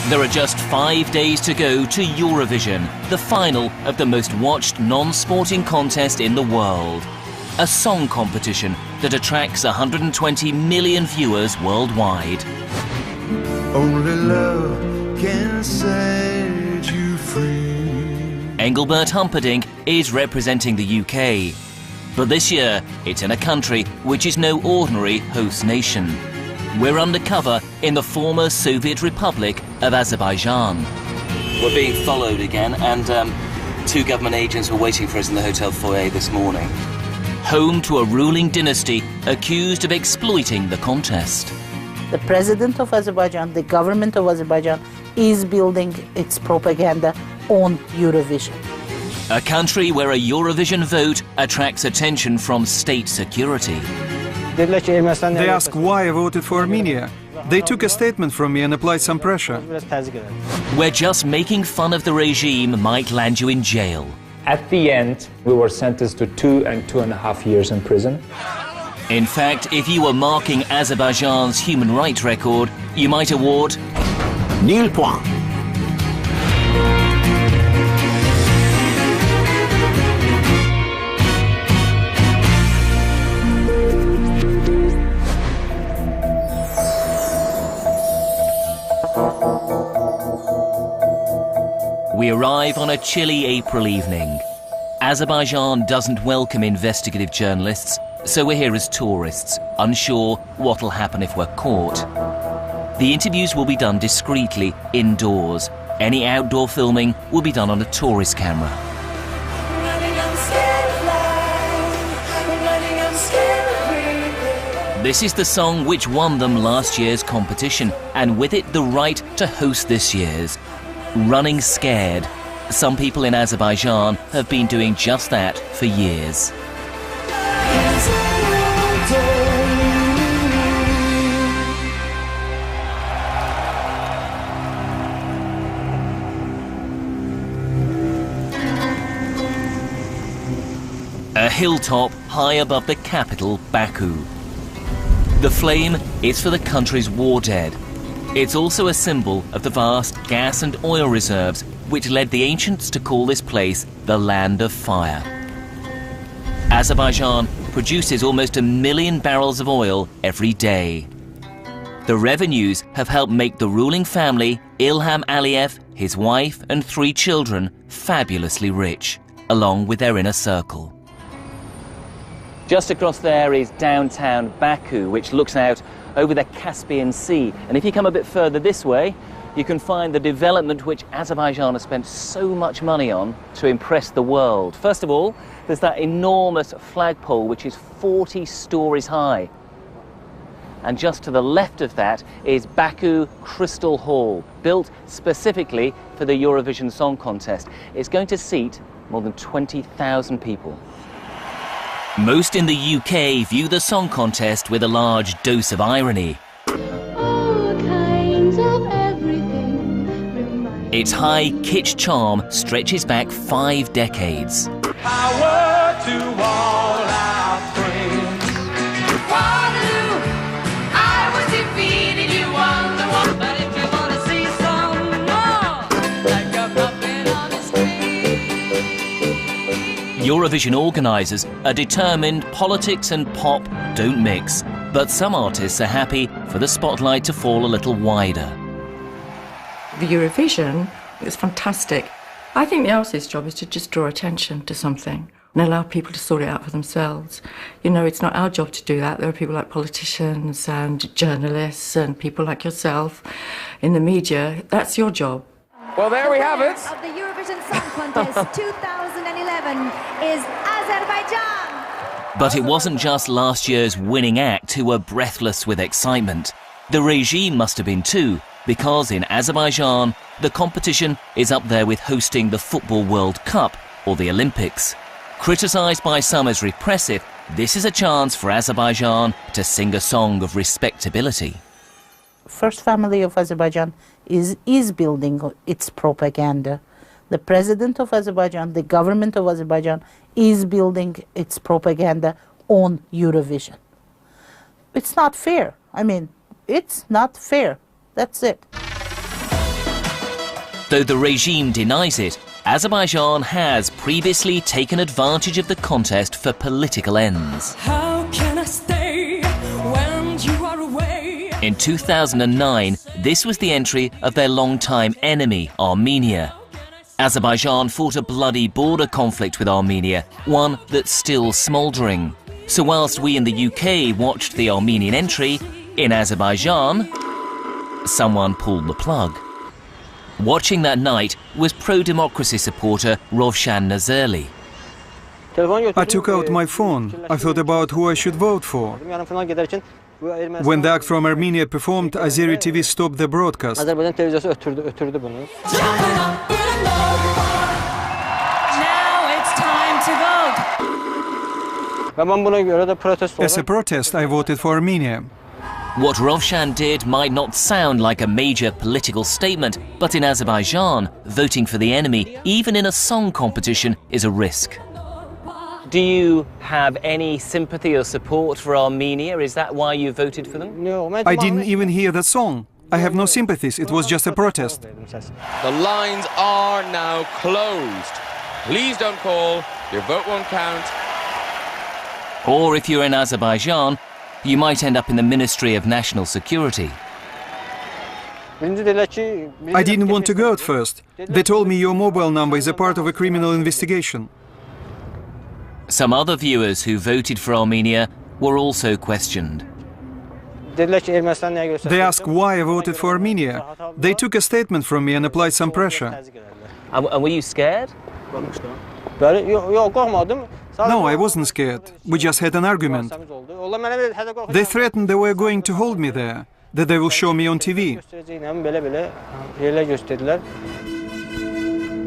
There are just 5 days to go to Eurovision, the final of the most watched non-sporting contest in the world. A song competition that attracts 120 million viewers worldwide. Only love can set you free. Engelbert Humperdinck is representing the UK. But this year, it's in a country which is no ordinary host nation. We're undercover in the former Soviet Republic of Azerbaijan. We're being followed again, and 2 government agents were waiting for us in the hotel foyer this morning. Home to a ruling dynasty accused of exploiting the contest. The president of Azerbaijan, the government of Azerbaijan, is building its propaganda on Eurovision. A country where a Eurovision vote attracts attention from state security. They ask why I voted for Armenia. They took a statement from me and applied some pressure. Where just making fun of the regime might land you in jail. At the end, we were sentenced to 2 and 2.5 years in prison. In fact, if you were marking Azerbaijan's human rights record, you might award Nil point. We arrive on a chilly April evening. Azerbaijan doesn't welcome investigative journalists, so we're here as tourists, unsure what'll happen if we're caught. The interviews will be done discreetly, indoors. Any outdoor filming will be done on a tourist camera. This is the song which won them last year's competition, and with it the right to host this year's. Running Scared. Some people in Azerbaijan have been doing just that for years. A hilltop high above the capital, Baku. The flame is for the country's war dead. It's also a symbol of the vast gas and oil reserves which led the ancients to call this place the Land of Fire. Azerbaijan produces almost 1 million barrels of oil every day. The revenues have helped make the ruling family, Ilham Aliyev, his wife and 3 children, fabulously rich, along with their inner circle. Just across there is downtown Baku, which looks out over the Caspian Sea. And if you come a bit further this way, you can find the development which Azerbaijan has spent so much money on to impress the world. First of all, there's that enormous flagpole which is 40 stories high. And just to the left of that is Baku Crystal Hall, built specifically for the Eurovision Song Contest. It's going to seat more than 20,000 people. Most in the UK view the song contest with a large dose of irony. Its high kitsch charm stretches back 5 decades. Power to all our friends. I was defeated, you won the war. But if you want to see some more, like a puppet on a string. Eurovision organisers are determined politics and pop don't mix, but some artists are happy for the spotlight to fall a little wider. The Eurovision is fantastic. I think the artist's job is to just draw attention to something and allow people to sort it out for themselves. You know, it's not our job to do that. There are people like politicians and journalists and people like yourself in the media. That's your job. Well, there we have it. Of the Eurovision Song Contest 2011 is Azerbaijan. But it wasn't just last year's winning act who were breathless with excitement. The regime must have been too, because in Azerbaijan, the competition is up there with hosting the Football World Cup or the Olympics. Criticised by some as repressive, this is a chance for Azerbaijan to sing a song of respectability. First family of Azerbaijan is building its propaganda. The president of Azerbaijan, the government of Azerbaijan, is building its propaganda on Eurovision. It's not fair. I mean, it's not fair. That's it. Though the regime denies it, Azerbaijan has previously taken advantage of the contest for political ends. How can I stay when you are away? In 2009, this was the entry of their longtime enemy, Armenia. Azerbaijan fought a bloody border conflict with Armenia, one that's still smouldering. So whilst we in the UK watched the Armenian entry, in Azerbaijan, someone pulled the plug. Watching that night was pro-democracy supporter Rovshan Nazirli. I took out my phone. I thought about who I should vote for. When the act from Armenia performed, Azeri TV stopped the broadcast. Now it's time to vote. As a protest, I voted for Armenia. What Rovshan did might not sound like a major political statement, but in Azerbaijan, voting for the enemy, even in a song competition, is a risk. Do you have any sympathy or support for Armenia? Is that why you voted for them? I didn't even hear that song. I have no sympathies. It was just a protest. The lines are now closed. Please don't call. Your vote won't count. Or if you're in Azerbaijan, you might end up in the Ministry of National Security. I didn't want to go at first. They told me your mobile number is a part of a criminal investigation. Some other viewers who voted for Armenia were also questioned. They asked why I voted for Armenia. They took a statement from me and applied some pressure. And were you scared? No, I wasn't scared. We just had an argument. They threatened they were going to hold me there, that they will show me on TV.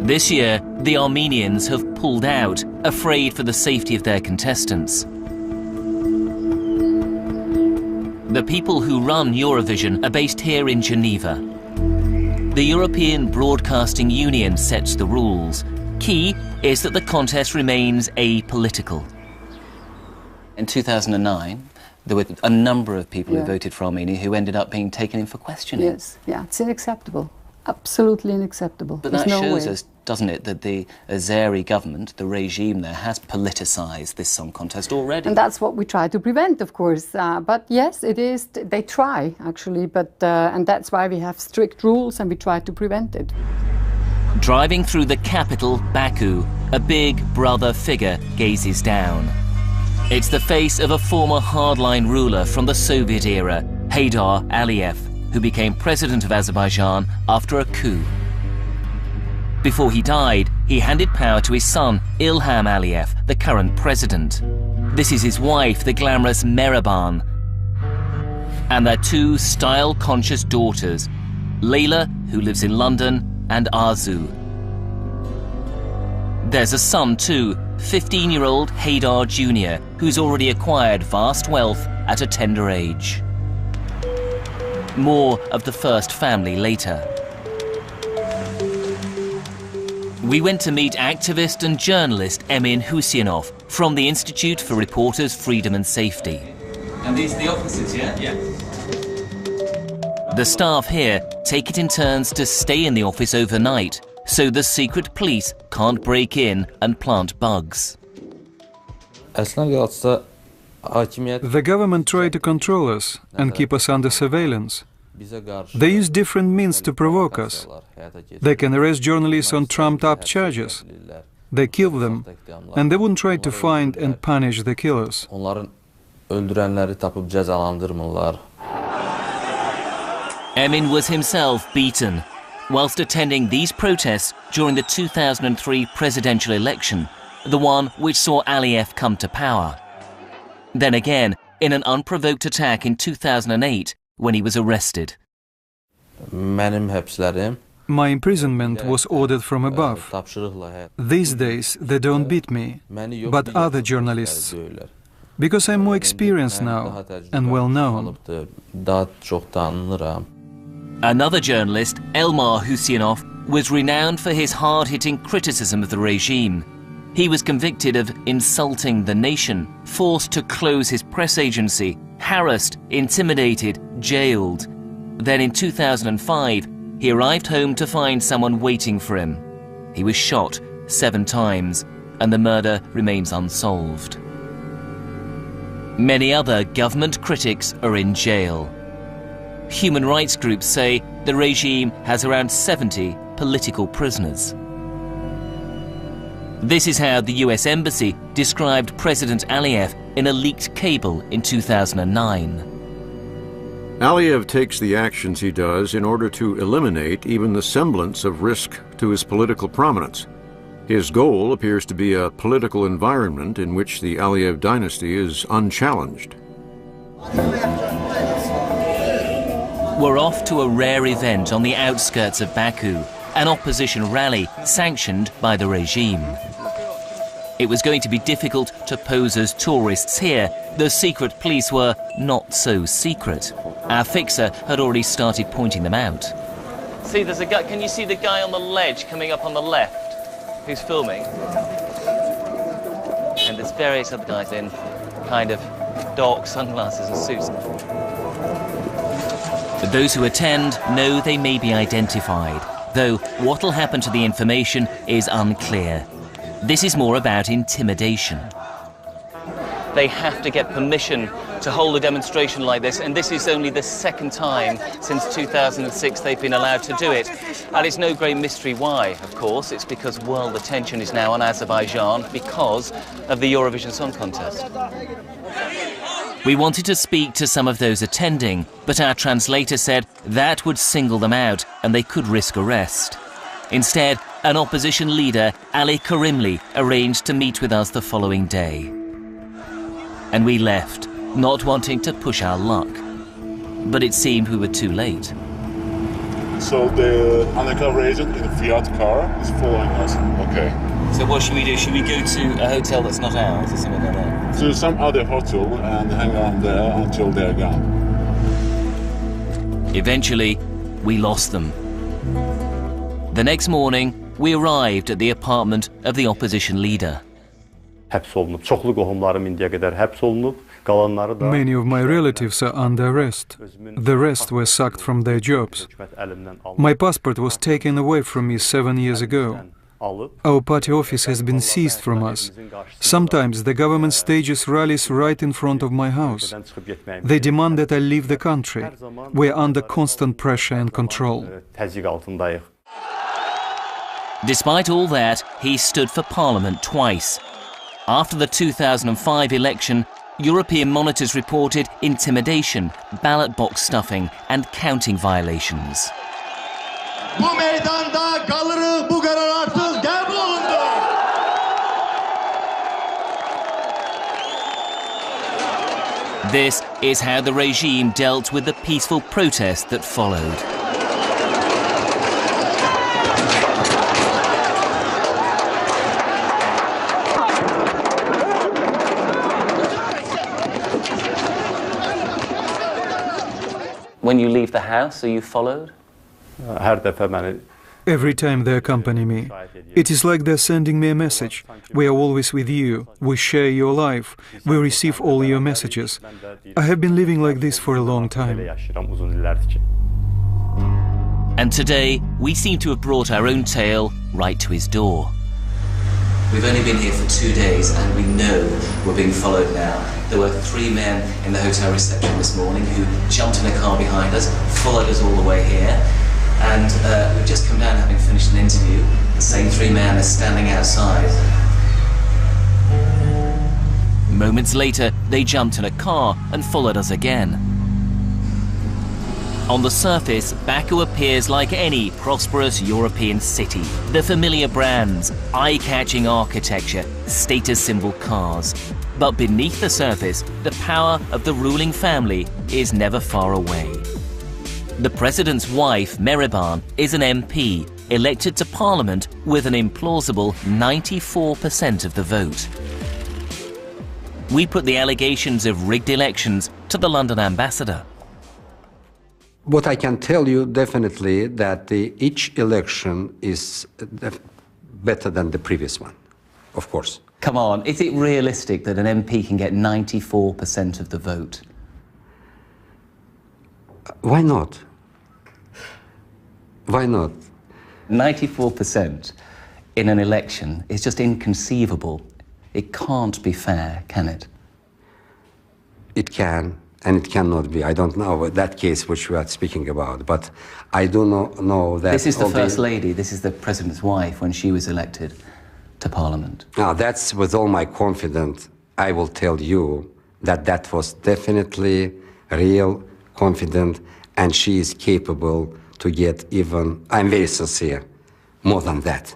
This year, the Armenians have pulled out, afraid for the safety of their contestants. The people who run Eurovision are based here in Geneva. The European Broadcasting Union sets the rules. Key is that the contest remains apolitical. In 2009, there were a number of people who voted for Armenia who ended up being taken in for questioning. Yes, yeah, it's unacceptable. Absolutely unacceptable. But that shows us, doesn't it, that the Azeri government, the regime there, has politicised this song contest already. And that's what we try to prevent, of course. But yes, it is. They try, actually. But and that's why we have strict rules and we try to prevent it. Driving through the capital, Baku, a big brother figure gazes down. It's the face of a former hardline ruler from the Soviet era, Heydar Aliyev, who became president of Azerbaijan after a coup. Before he died, he handed power to his son, Ilham Aliyev, the current president. This is his wife, the glamorous Mehriban, and their two style-conscious daughters, Layla, who lives in London, and Arzu. There's a son too, 15-year-old Heydar Jr., who's already acquired vast wealth at a tender age. More of the first family later. We went to meet activist and journalist Emin Husyanov from the Institute for Reporters' Freedom and Safety. And these are the offices, yeah? Yeah. The staff here take it in turns to stay in the office overnight, so the secret police can't break in and plant bugs. The government tried to control us and keep us under surveillance. They use different means to provoke us. They can arrest journalists on trumped-up charges. They kill them, and they wouldn't try to find and punish the killers. Emin was himself beaten whilst attending these protests during the 2003 presidential election, the one which saw Aliyev come to power. Then again, in an unprovoked attack in 2008, when he was arrested. My imprisonment was ordered from above. These days they don't beat me, but other journalists, because I'm more experienced now and well known. Another journalist, Elmar Husyanov, was renowned for his hard-hitting criticism of the regime. He was convicted of insulting the nation, forced to close his press agency, harassed, intimidated, jailed. Then in 2005, he arrived home to find someone waiting for him. He was shot 7 times, and the murder remains unsolved. Many other government critics are in jail. Human rights groups say the regime has around 70 political prisoners. This is how the US Embassy described President Aliyev in a leaked cable in 2009. Aliyev takes the actions he does in order to eliminate even the semblance of risk to his political prominence. His goal appears to be a political environment in which the Aliyev dynasty is unchallenged. We're off to a rare event on the outskirts of Baku, an opposition rally sanctioned by the regime. It was going to be difficult to pose as tourists here. The secret police were not so secret. Our fixer had already started pointing them out. See, there's a guy. Can you see the guy on the ledge coming up on the left who's filming? And there's various other guys in kind of dark sunglasses and suits. But those who attend know they may be identified, though what'll happen to the information is unclear. This is more about intimidation. They have to get permission to hold a demonstration like this, and this is only the 2nd time since 2006 they've been allowed to do it. And it's no great mystery why, of course. It's because world attention is now on Azerbaijan because of the Eurovision Song Contest. We wanted to speak to some of those attending, but our translator said that would single them out and they could risk arrest. Instead, an opposition leader, Ali Karimli, arranged to meet with us the following day. And we left, not wanting to push our luck. But it seemed we were too late. So the undercover agent in a Fiat car is following us. Okay. So what should we do? Should we go to a hotel that's not ours or something like that? To some other hotel and hang around there until they're gone. Eventually, we lost them. The next morning, we arrived at the apartment of the opposition leader. Many of my relatives are under arrest. The rest were sacked from their jobs. My passport was taken away from me 7 years ago. Our party office has been seized from us. Sometimes the government stages rallies right in front of my house. They demand that I leave the country. We are under constant pressure and control. Despite all that, he stood for Parliament twice. After the 2005 election, European monitors reported intimidation, ballot box stuffing and counting violations. This is how the regime dealt with the peaceful protest that followed. When you leave the house, are you followed? Every time they accompany me, it is like they're sending me a message. We are always with you. We share your life. We receive all your messages. I have been living like this for a long time. And today, we seem to have brought our own tale right to his door. We've only been here for 2 days and we know we're being followed now. There were 3 men in the hotel reception this morning who jumped in a car behind us, followed us all the way here, and we've just come down having finished an interview. The same 3 men are standing outside. Moments later, they jumped in a car and followed us again. On the surface, Baku appears like any prosperous European city. The familiar brands, eye-catching architecture, status symbol cars. But beneath the surface, the power of the ruling family is never far away. The president's wife, Mehriban, is an MP, elected to parliament with an implausible 94% of the vote. We put the allegations of rigged elections to the London ambassador. What I can tell you definitely that each election is better than the previous one, of course. Come on, is it realistic that an MP can get 94% of the vote? Why not? Why not? 94% in an election is just inconceivable. It can't be fair, can it? It can, and it cannot be. I don't know that case which we are speaking about, but I do not know that... This is the First Lady, this is the President's wife when she was elected to Parliament. Now, that's with all my confidence, I will tell you that that was definitely real, confident, and she is capable to get even, I'm very sincere, more than that.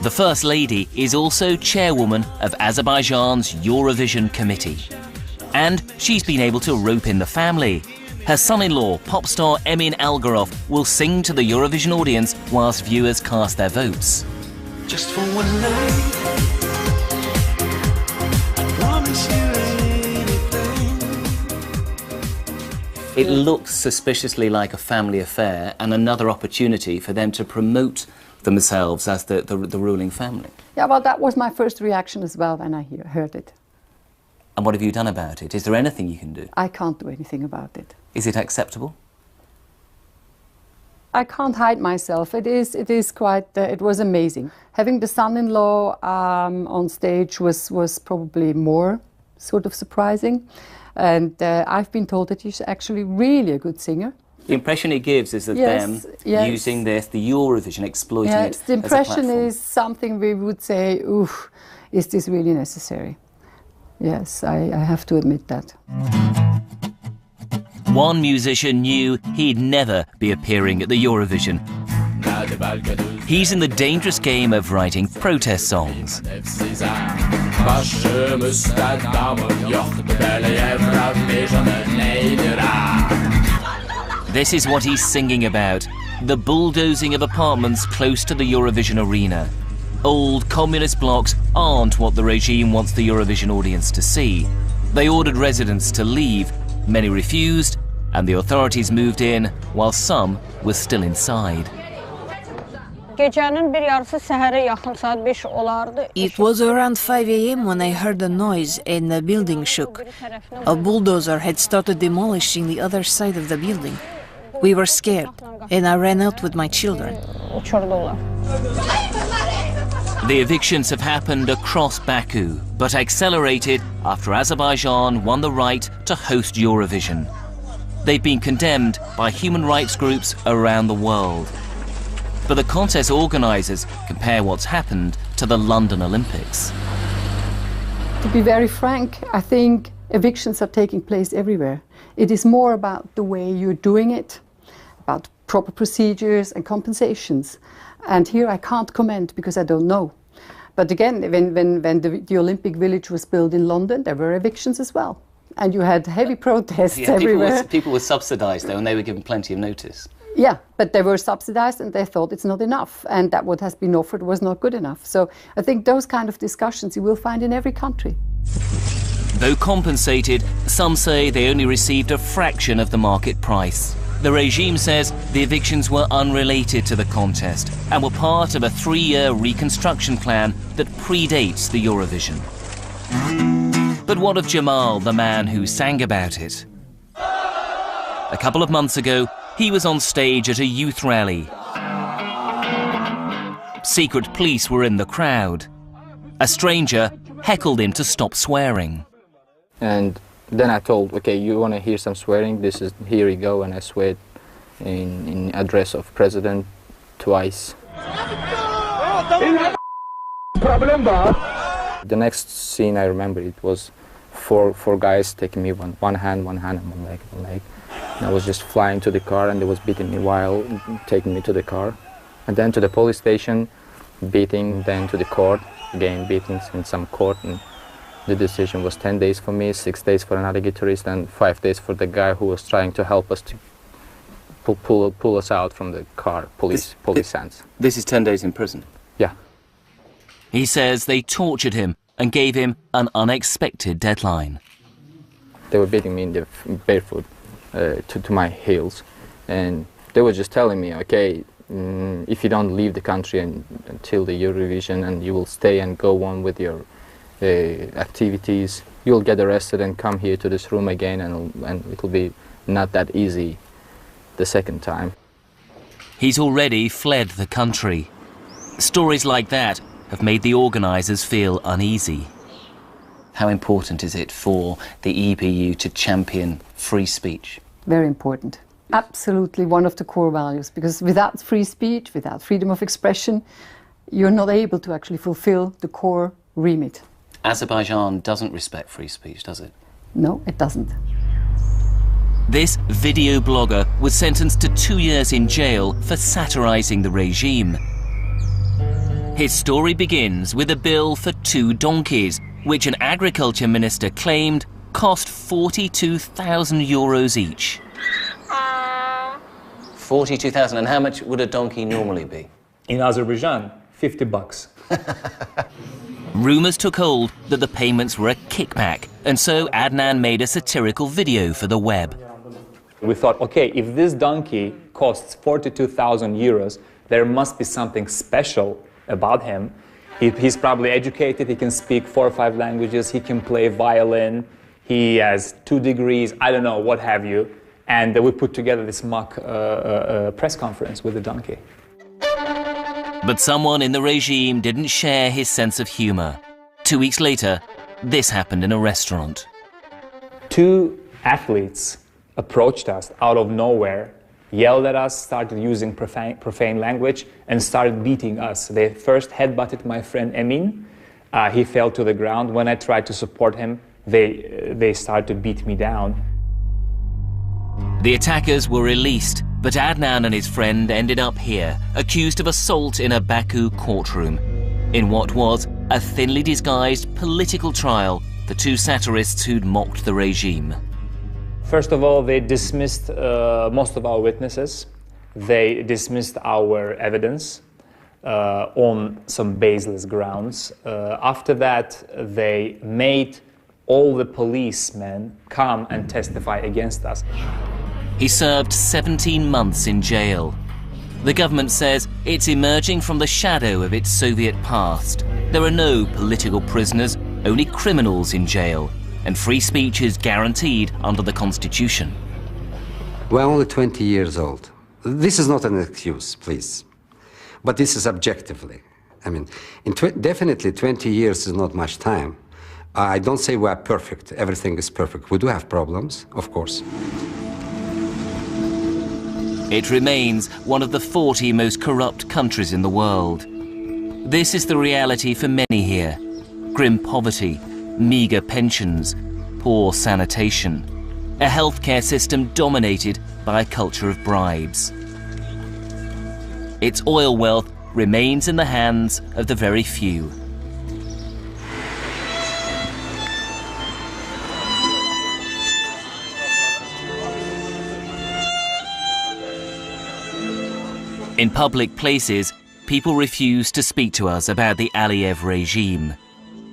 The First Lady is also chairwoman of Azerbaijan's Eurovision Committee. And she's been able to rope in the family. Her son-in-law, pop star Emin Algarov, will sing to the Eurovision audience whilst viewers cast their votes. Just for one night, I promise you anything. It looks suspiciously like a family affair and another opportunity for them to promote themselves as the ruling family. Yeah, well, that was my first reaction as well when I heard it. And what have you done about it? Is there anything you can do? I can't do anything about it. Is it acceptable? I can't hide myself. It is quite, it was amazing. Having the son-in-law on stage was probably more sort of surprising. And I've been told that he's actually really a good singer. The impression it gives is that them using this, the Eurovision, exploiting it the impression as a platform. is something we would say, ooh, is this really necessary? Yes, I have to admit that. One musician knew he'd never be appearing at the Eurovision. He's in the dangerous game of writing protest songs. This is what he's singing about, the bulldozing of apartments close to the Eurovision arena. Old communist blocks aren't what the regime wants the Eurovision audience to see. They ordered residents to leave, many refused, and the authorities moved in while some were still inside. It was around 5 a.m. when I heard a noise and the building shook. A bulldozer had started demolishing the other side of the building. We were scared, and I ran out with my children. The evictions have happened across Baku, but accelerated after Azerbaijan won the right to host Eurovision. They've been condemned by human rights groups around the world. But the contest organisers compare what's happened to the London Olympics. To be very frank, I think evictions are taking place everywhere. It is more about the way you're doing it, about proper procedures and compensations. And here I can't comment because I don't know. But again, when the Olympic Village was built in London, there were evictions as well. And you had heavy protests everywhere. People were subsidised though, and they were given plenty of notice. Yeah, but they were subsidised and they thought it's not enough. And that what has been offered was not good enough. So I think those kind of discussions you will find in every country. Though compensated, some say they only received a fraction of the market price. The regime says the evictions were unrelated to the contest and were part of a 3-year reconstruction plan that predates the Eurovision. But what of Jamal, the man who sang about it? A couple of months ago, he was on stage at a youth rally. Secret police were in the crowd. A stranger heckled him to stop swearing. And then I told, okay, you want to hear some swearing? Here you go, and I swear in address of president twice. The next scene I remember, it was four guys taking me one hand, and one leg. And I was just flying to the car, and they was beating me while taking me to the car. And then to the police station, beating, then to the court, again beatings in some court. And the decision was 10 days for me, 6 days for another guitarist, and 5 days for the guy who was trying to help us to pull us out from the car, police hands. This is 10 days in prison? Yeah. He says they tortured him and gave him an unexpected deadline. They were beating me in the barefoot to my heels, and they were just telling me, okay, if you don't leave the country until the Eurovision, and you will stay and go on with your activities, you'll get arrested and come here to this room again, and it'll be not that easy the second time. He's already fled the country. Stories like that have made the organisers feel uneasy. How important is it for the EBU to champion free speech? Very important. Absolutely one of the core values, because without free speech, without freedom of expression, you're not able to actually fulfill the core remit. Azerbaijan doesn't respect free speech, does it? No, it doesn't. This video blogger was sentenced to 2 years in jail for satirising the regime. His story begins with a bill for 2 donkeys, which an agriculture minister claimed cost 42,000 euros each. 42,000, and how much would a donkey normally be? In Azerbaijan, $50. Rumours took hold that the payments were a kickback, and so Adnan made a satirical video for the web. We thought, okay, if this donkey costs 42,000 euros, there must be something special about him. He's probably educated, he can speak 4 or 5 languages, he can play violin, he has 2 degrees, I don't know, what have you. And we put together this mock press conference with the donkey. But someone in the regime didn't share his sense of humour. 2 weeks later, this happened in a restaurant. 2 athletes approached us out of nowhere, yelled at us, started using profane language, and started beating us. They first headbutted my friend Emin. He fell to the ground. When I tried to support him, they started to beat me down. The attackers were released, but Adnan and his friend ended up here, accused of assault in a Baku courtroom, in what was a thinly disguised political trial for 2 satirists who'd mocked the regime. First of all, they dismissed most of our witnesses. They dismissed our evidence on some baseless grounds. After that, they made all the policemen come and testify against us. He served 17 months in jail. The government says it's emerging from the shadow of its Soviet past. There are no political prisoners, only criminals in jail, and free speech is guaranteed under the Constitution. We're only 20 years old. This is not an excuse, please. But this is objectively. I mean, definitely 20 years is not much time. I don't say we're perfect, everything is perfect. We do have problems, of course. It remains one of the 40 most corrupt countries in the world. This is the reality for many here. Grim poverty, meagre pensions, poor sanitation, a healthcare system dominated by a culture of bribes. Its oil wealth remains in the hands of the very few. In public places, people refuse to speak to us about the Aliyev regime.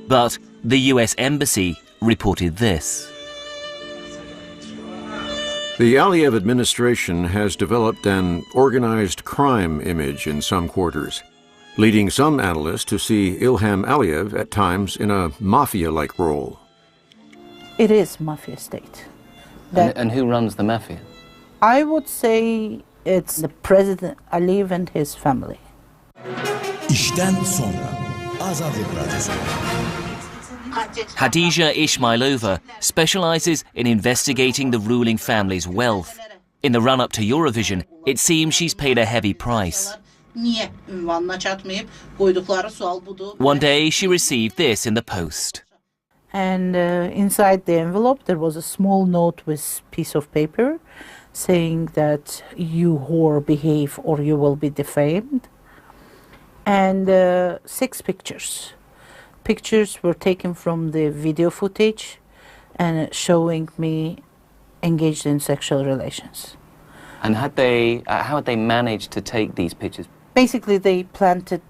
But the US Embassy reported this. The Aliyev administration has developed an organized crime image in some quarters, leading some analysts to see Ilham Aliyev at times in a mafia-like role. It is mafia state. And who runs the mafia? I would say it's the President Aliyev and his family. Hadija Ismailova specializes in investigating the ruling family's wealth. In the run-up to Eurovision, it seems she's paid a heavy price. One day, she received this in the post. And inside the envelope, there was a small note with a piece of paper saying that you whore behave or you will be defamed. And 6 pictures. Pictures were taken from the video footage and showing me engaged in sexual relations. And how had they managed to take these pictures? Basically, they planted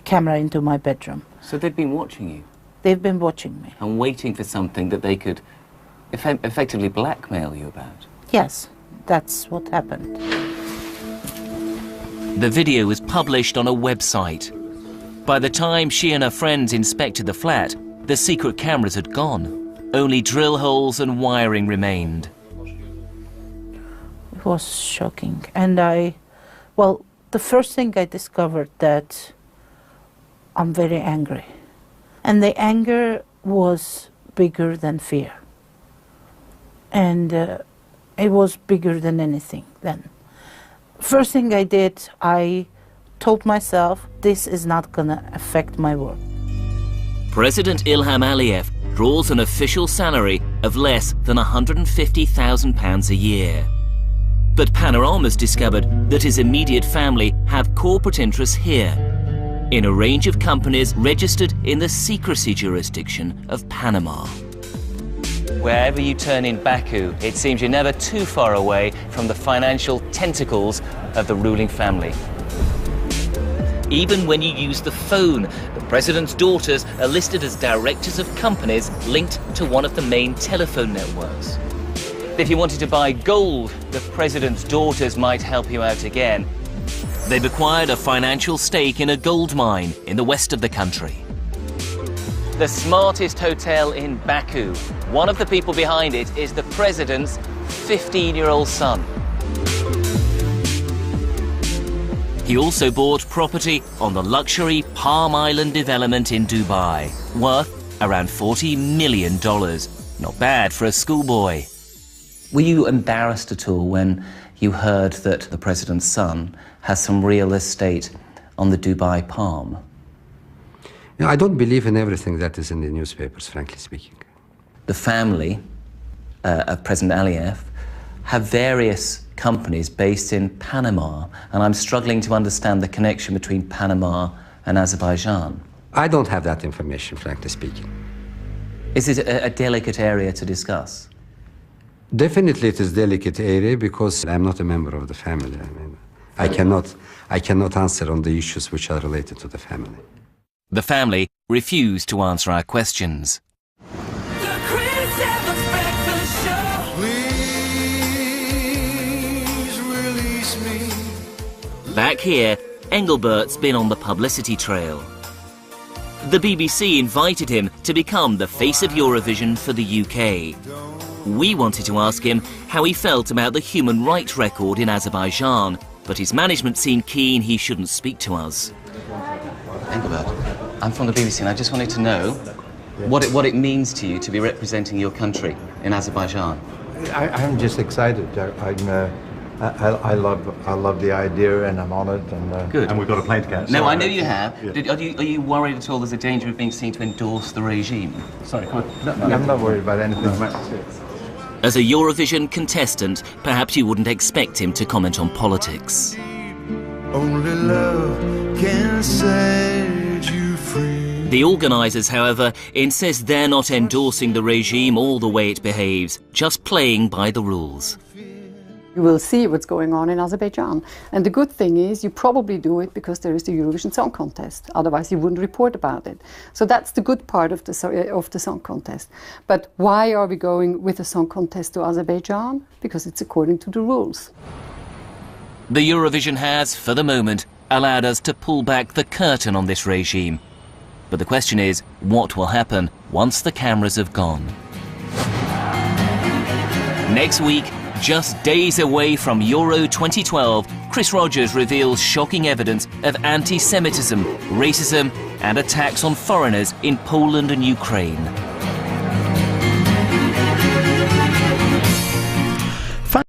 camera into my bedroom. So they've been watching you? They've been watching me. And waiting for something that they could effectively blackmail you about? Yes, that's what happened. The video was published on a website. By the time she and her friends inspected the flat, the secret cameras had gone. Only drill holes and wiring remained. It was shocking. And I Well, the first thing I discovered that I'm very angry. And the anger was bigger than fear. And it was bigger than anything then. First thing I did, I told myself, this is not gonna affect my work. President Ilham Aliyev draws an official salary of less than £150,000 a year. But Panorama's discovered that his immediate family have corporate interests here, in a range of companies registered in the secrecy jurisdiction of Panama. Wherever you turn in Baku, it seems you're never too far away from the financial tentacles of the ruling family. Even when you use the phone, the president's daughters are listed as directors of companies linked to one of the main telephone networks. If you wanted to buy gold, the president's daughters might help you out again. They've acquired a financial stake in a gold mine in the west of the country. The smartest hotel in Baku. One of the people behind it is the president's 15-year-old son. He also bought property on the luxury Palm Island development in Dubai, worth around $40 million. Not bad for a schoolboy. Were you embarrassed at all when you heard that the president's son has some real estate on the Dubai Palm? You know, I don't believe in everything that is in the newspapers, frankly speaking. The family of President Aliyev have various companies based in Panama, and I'm struggling to understand the connection between Panama and Azerbaijan. I don't have that information, frankly speaking. Is it a delicate area to discuss? Definitely it is a delicate area because I'm not a member of the family. I mean, I cannot answer on the issues which are related to the family. The family refused to answer our questions. Back here, Engelbert's been on the publicity trail. The BBC invited him to become the face of Eurovision for the UK. We wanted to ask him how he felt about the human rights record in Azerbaijan, but his management seemed keen he shouldn't speak to us. Engelbert, I'm from the BBC and I just wanted to know what it means to you to be representing your country in Azerbaijan. I'm just excited. I love the idea and I'm honoured. And, Good. And we've got a plane to catch. No, I know you have. Yeah. Are you worried at all there's a danger of being seen to endorse the regime? Sorry, come on. No, I'm not worried about anything. As a Eurovision contestant, perhaps you wouldn't expect him to comment on politics. Only love can set you free. The organisers, however, insist they're not endorsing the regime or the way it behaves, just playing by the rules. You will see what's going on in Azerbaijan. And the good thing is you probably do it because there is the Eurovision Song Contest. Otherwise you wouldn't report about it. So that's the good part of the Song Contest. But why are we going with the Song Contest to Azerbaijan? Because it's according to the rules. The Eurovision has, for the moment, allowed us to pull back the curtain on this regime. But the question is, what will happen once the cameras have gone? Next week, just days away from Euro 2012, Chris Rogers reveals shocking evidence of anti-Semitism, racism and attacks on foreigners in Poland and Ukraine.